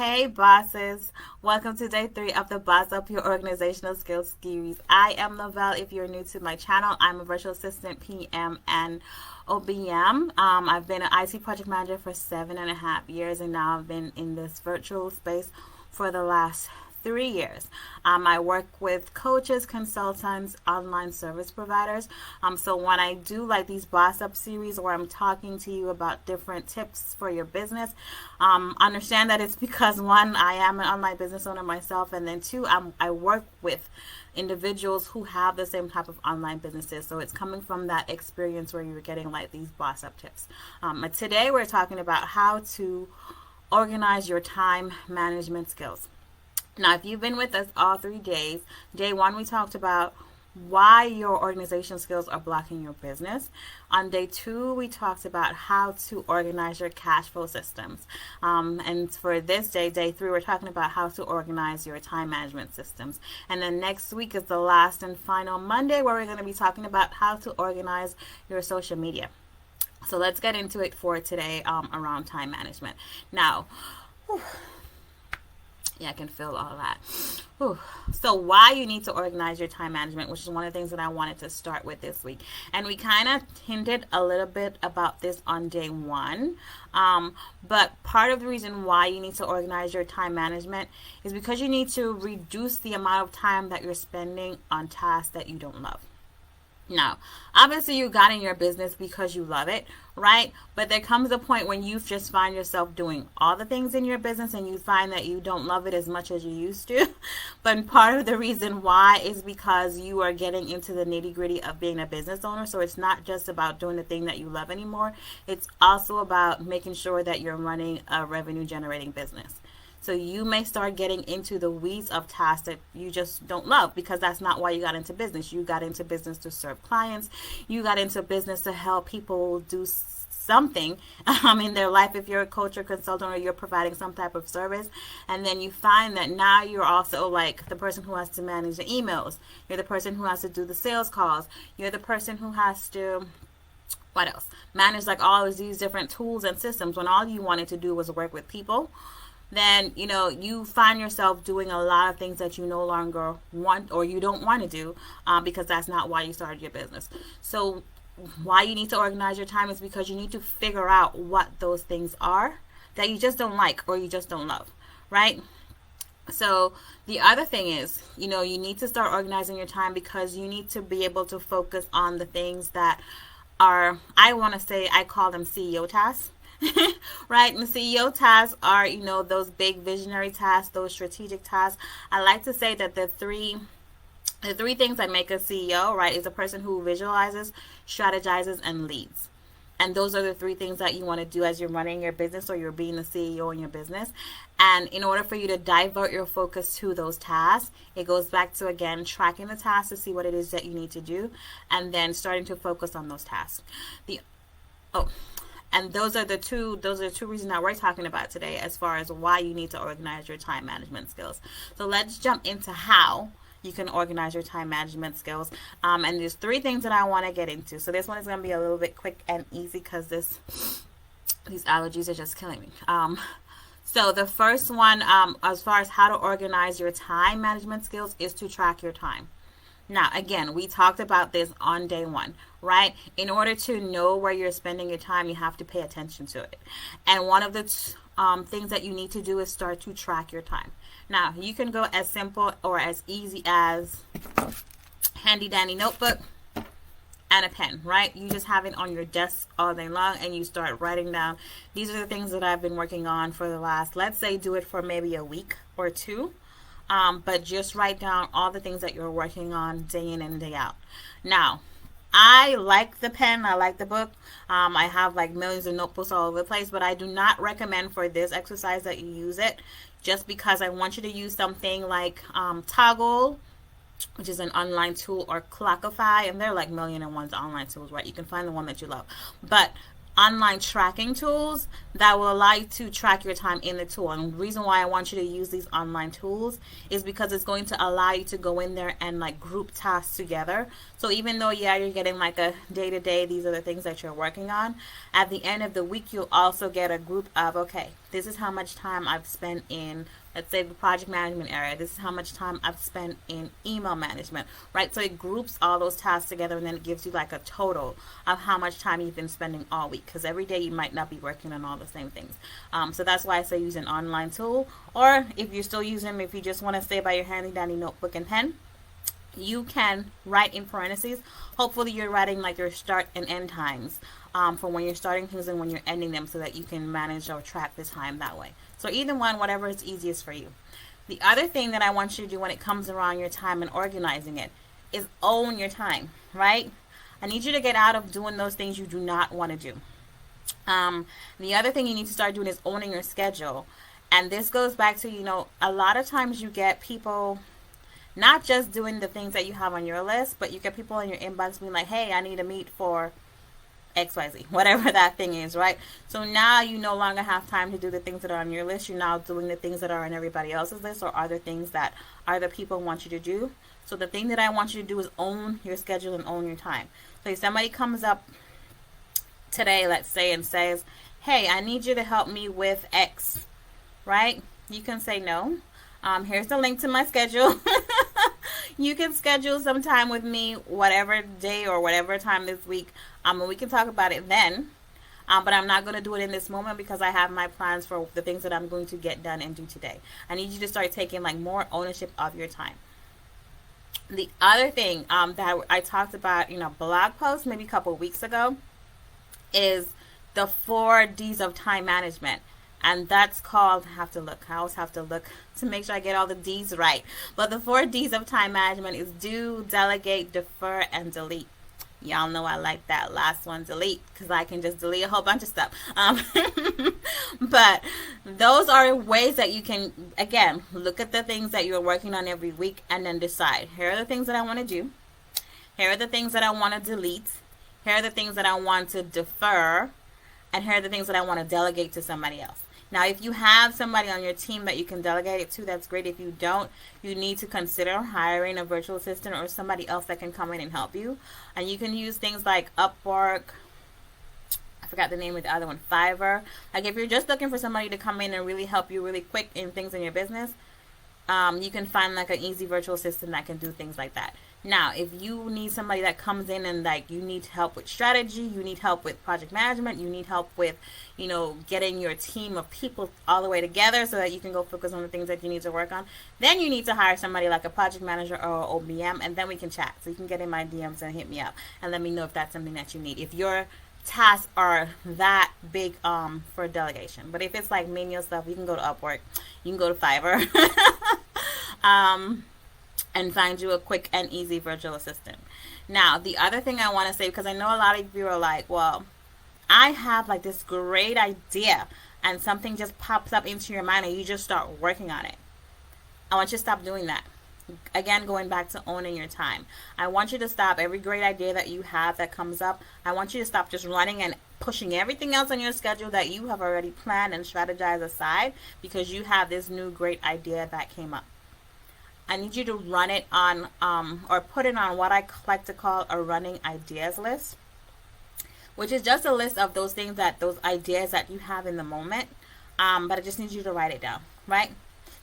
Hey bosses, welcome to day 3 of the Boss Up Your Organizational Skills series. I am Lavelle. If you're new to my channel, I'm a virtual assistant, PM, and OBM. I've been an IT project manager for 7.5 years, and now I've been in this virtual space for the last 3 years. I work with coaches, consultants, online service providers. So when I do like these Boss Up series where I'm talking to you about different tips for your business, understand that it's because one, I am an online business owner myself, and then two, I work with individuals who have the same type of online businesses. So it's coming from that experience where you're getting like these Boss Up tips. Today we're talking about how to organize your time management skills. Now, if you've been with us all 3 days, day 1 we talked about why your organization skills are blocking your business. On day 2 we talked about how to organize your cash flow systems. And for this day, day 3, we're talking about how to organize your time management systems. And then next week is the last and final Monday where we're going to be talking about how to organize your social media. So let's get into it for today around time management. Now, yeah, I can feel all that. Whew. So why you need to organize your time management, which is one of the things that I wanted to start with this week. And we kind of hinted a little bit about this on day 1. But part of the reason why you need to organize your time management is because you need to reduce the amount of time that you're spending on tasks that you don't love. Now, obviously you got in your business because you love it, right? But there comes a point when you just find yourself doing all the things in your business and you find that you don't love it as much as you used to. But part of the reason why is because you are getting into the nitty-gritty of being a business owner. So it's not just about doing the thing that you love anymore. It's also about making sure that you're running a revenue generating business. So you may start getting into the weeds of tasks that you just don't love, because that's not why you got into business. You got into business to serve clients. You got into business to help people do something in their life, if you're a coach or consultant or you're providing some type of service. And then you find that now you're also like the person who has to manage the emails. You're the person who has to do the sales calls. You're the person who has to manage like all of these different tools and systems, when all you wanted to do was work with people. Then you find yourself doing a lot of things that you no longer want or you don't want to do, because that's not why you started your business. So why you need to organize your time is because you need to figure out what those things are that you just don't like or you just don't love, right? So the other thing is, you need to start organizing your time, because you need to be able to focus on the things that are, I call them CEO tasks. Right? And the CEO tasks are, those big visionary tasks, those strategic tasks. I like to say that the three things that make a CEO, right, is a person who visualizes, strategizes, and leads. And those are the 3 things that you want to do as you're running your business or you're being the CEO in your business. And in order for you to divert your focus to those tasks, it goes back to, again, tracking the tasks to see what it is that you need to do, and then starting to focus on those tasks. And those are the two reasons that we're talking about today as far as why you need to organize your time management skills. So let's jump into how you can organize your time management skills. And there's 3 things that I want to get into. So this one is going to be a little bit quick and easy, because these allergies are just killing me. So the first one, as far as how to organize your time management skills, is to track your time. Now, again, we talked about this on day 1, right? In order to know where you're spending your time, you have to pay attention to it. And one of the things that you need to do is start to track your time. Now, you can go as simple or as easy as handy dandy notebook and a pen, right? You just have it on your desk all day long and you start writing down. These are the things that I've been working on for the last, let's say, do it for maybe a week or 2. But just write down all the things that you're working on day in and day out. Now, I like the pen. I like the book. I have like millions of notebooks all over the place, but I do not recommend for this exercise that you use it, just because I want you to use something like Toggle, which is an online tool, or Clockify, and they're like 1,000,001 online tools, right? You can find the one that you love. But online tracking tools that will allow you to track your time in the tool. And the reason why I want you to use these online tools is because it's going to allow you to go in there and like group tasks together. So even though, yeah, you're getting like a day to day, these are the things that you're working on, at the end of the week, you'll also get a group of, okay, this is how much time I've spent in, let's say, the project management area. This is how much time I've spent in email management, right? So it groups all those tasks together, and then it gives you like a total of how much time you've been spending all week, because every day you might not be working on all the same things. So that's why I say use an online tool, or if you're still using them, if you just want to stay by your handy dandy notebook and pen, you can write in parentheses. Hopefully you're writing like your start and end times for when you're starting things and when you're ending them, so that you can manage or track the time that way. So either one, whatever is easiest for you. The other thing that I want you to do when it comes around your time and organizing it is own your time, right? I need you to get out of doing those things you do not want to do. The other thing you need to start doing is owning your schedule. And this goes back to, a lot of times you get people not just doing the things that you have on your list, but you get people in your inbox being like, hey, I need to meet for XYZ, whatever that thing is, right? So now you no longer have time to do the things that are on your list. You're now doing the things that are on everybody else's list, or other things that other people want you to do. So the thing that I want you to do is own your schedule and own your time. So if somebody comes up today, let's say, and says, hey, I need you to help me with X, right? You can say no. Here's the link to my schedule. You can schedule some time with me, whatever day or whatever time this week, and we can talk about it then. But I'm not going to do it in this moment, because I have my plans for the things that I'm going to get done and do today. I need you to start taking like more ownership of your time. The other thing that I talked about in a blog post maybe a couple of weeks ago is the 4 Ds of time management. And that's called, I always have to look to make sure I get all the D's right. But the 4 D's of time management is do, delegate, defer, and delete. Y'all know I like that last one, delete, because I can just delete a whole bunch of stuff. But those are ways that you can, again, look at the things that you're working on every week and then decide, here are the things that I want to do. Here are the things that I want to delete. Here are the things that I want to defer. And here are the things that I want to delegate to somebody else. Now, if you have somebody on your team that you can delegate it to, that's great. If you don't, you need to consider hiring a virtual assistant or somebody else that can come in and help you. And you can use things like Upwork. I forgot the name of the other one, Fiverr. Like if you're just looking for somebody to come in and really help you really quick in things in your business, you can find like an easy virtual assistant that can do things like that. Now, if you need somebody that comes in and like you need help with strategy, you need help with project management, you need help with, getting your team of people all the way together so that you can go focus on the things that you need to work on, then you need to hire somebody like a project manager or OBM, and then we can chat. So you can get in my DMs and hit me up and let me know if that's something that you need. If your tasks are that big for delegation. But if it's like menial stuff, you can go to Upwork, you can go to Fiverr. And find you a quick and easy virtual assistant. Now, the other thing I want to say, because I know a lot of you are like, well, I have like this great idea and something just pops up into your mind and you just start working on it. I want you to stop doing that. Again, going back to owning your time. I want you to stop every great idea that you have that comes up. I want you to stop just running and pushing everything else on your schedule that you have already planned and strategized aside because you have this new great idea that came up. I need you to run it on, or put it on what I like to call a running ideas list, which is just a list of those things those ideas that you have in the moment, but I just need you to write it down, right?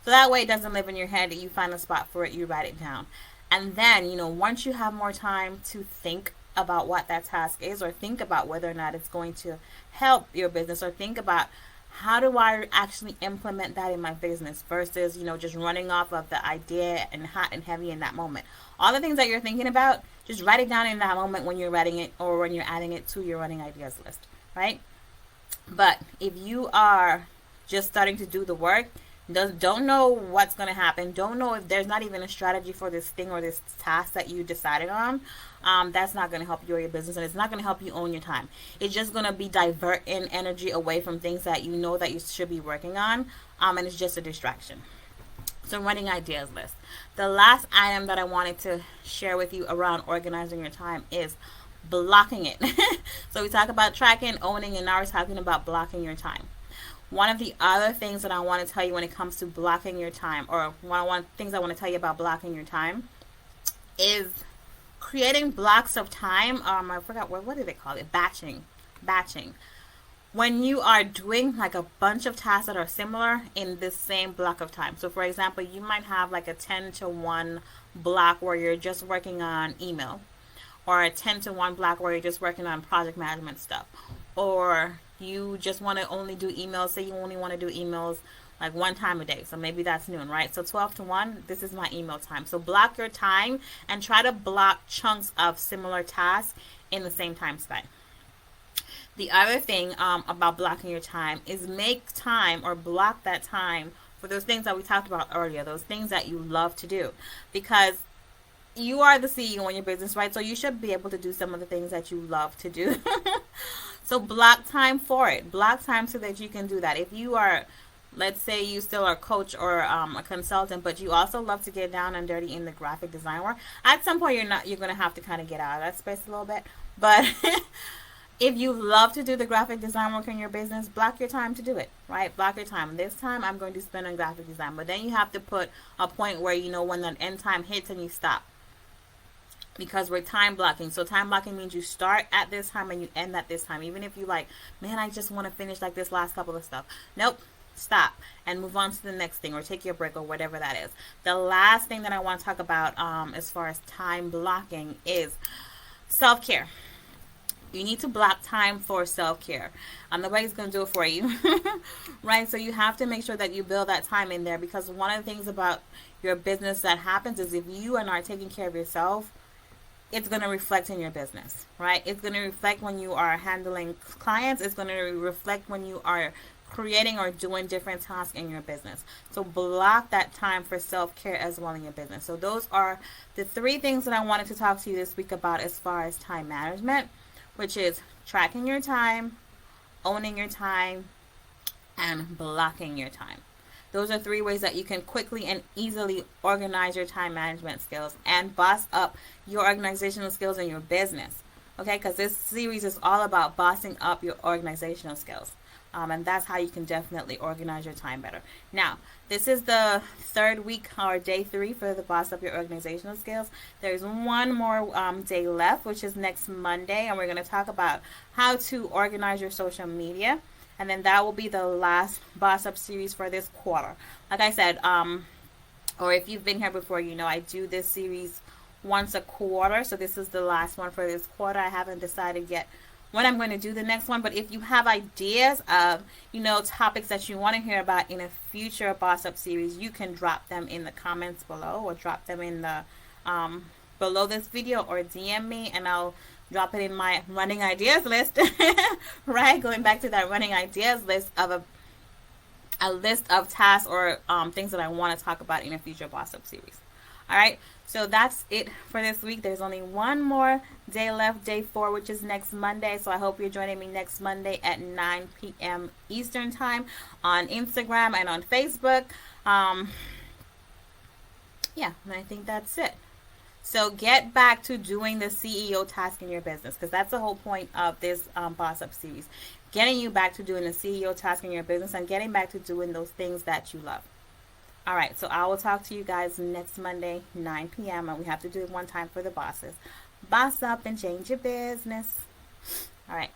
So that way it doesn't live in your head, you find a spot for it, you write it down. And then, once you have more time to think about what that task is, or think about whether or not it's going to help your business, or think about how do I actually implement that in my business versus, just running off of the idea and hot and heavy in that moment. All the things that you're thinking about, just write it down in that moment when you're writing it or when you're adding it to your running ideas list, right? But if you are just starting to do the work, don't know what's going to happen, don't know if there's not even a strategy for this thing or this task that you decided on, that's not going to help you or your business, and it's not going to help you own your time. It's just going to be diverting energy away from things that you know that you should be working on, and it's just a distraction. So running ideas list. The last item that I wanted to share with you around organizing your time is blocking it. So we talk about tracking, owning, and now we're talking about blocking your time. One of the other things that I want to tell you when it comes to blocking your time, or one things I want to tell you about blocking your time, is creating blocks of time. I forgot what did they call it? Batching. When you are doing like a bunch of tasks that are similar in the same block of time. So for example, you might have like a 10 to 1 block where you're just working on email, or a 10 to 1 block where you're just working on project management stuff, or you just want to only do emails. Say you only want to do emails like one time a day. So maybe that's noon, right? So 12 to 1, this is my email time. So block your time and try to block chunks of similar tasks in the same time span. The other thing about blocking your time is make time or block that time for those things that we talked about earlier, those things that you love to do. Because you are the CEO in your business, right? So you should be able to do some of the things that you love to do. So block time for it. Block time so that you can do that. If you are, let's say you still are a coach or a consultant, but you also love to get down and dirty in the graphic design work, at some point you're going to have to kind of get out of that space a little bit. But if you love to do the graphic design work in your business, block your time to do it, right? Block your time. This time I'm going to spend on graphic design. But then you have to put a point where you know when that end time hits and you stop. Because we're time blocking. So time blocking means you start at this time and you end at this time. Even if you like, man, I just want to finish like this last couple of stuff. Nope. Stop and move on to the next thing, or take your break, or whatever that is. The last thing that I want to talk about as far as time blocking is self-care. You need to block time for self-care. Nobody's going to do it for you. Right? So you have to make sure that you build that time in there, because one of the things about your business that happens is if you are not taking care of yourself, it's going to reflect in your business, right? It's going to reflect when you are handling clients. It's going to reflect when you are creating or doing different tasks in your business. So block that time for self-care as well in your business. So those are the 3 things that I wanted to talk to you this week about as far as time management, which is tracking your time, owning your time, and blocking your time. Those are 3 ways that you can quickly and easily organize your time management skills and boss up your organizational skills in your business. Okay, because this series is all about bossing up your organizational skills. And that's how you can definitely organize your time better. Now, this is the 3rd week, or day 3 for the boss up your organizational skills. There's one more day left, which is next Monday, and we're going to talk about how to organize your social media. And then that will be the last boss up series for this quarter. Like I said, or if you've been here before, you know I do this series once a quarter. So this is the last one for this quarter. I haven't decided yet when I'm going to do the next one. But if you have ideas of, you know, topics that you want to hear about in a future boss up series, you can drop them in the comments below, or drop them in the below this video, or DM me, and I'll drop it in my running ideas list. Right, going back to that running ideas list of a list of tasks or things that I want to talk about in a future boss up series. All right, so that's it for this week. There's only one more day left, day 4, which is next Monday. So I hope you're joining me next Monday at 9 p.m. Eastern time on Instagram and on Facebook. Yeah, and I think that's it. So get back to doing the CEO task in your business, because that's the whole point of this boss up series. Getting you back to doing the CEO task in your business and getting back to doing those things that you love. All right, so I will talk to you guys next Monday, 9 p.m. And we have to do it one time for the bosses. Boss up and change your business. All right.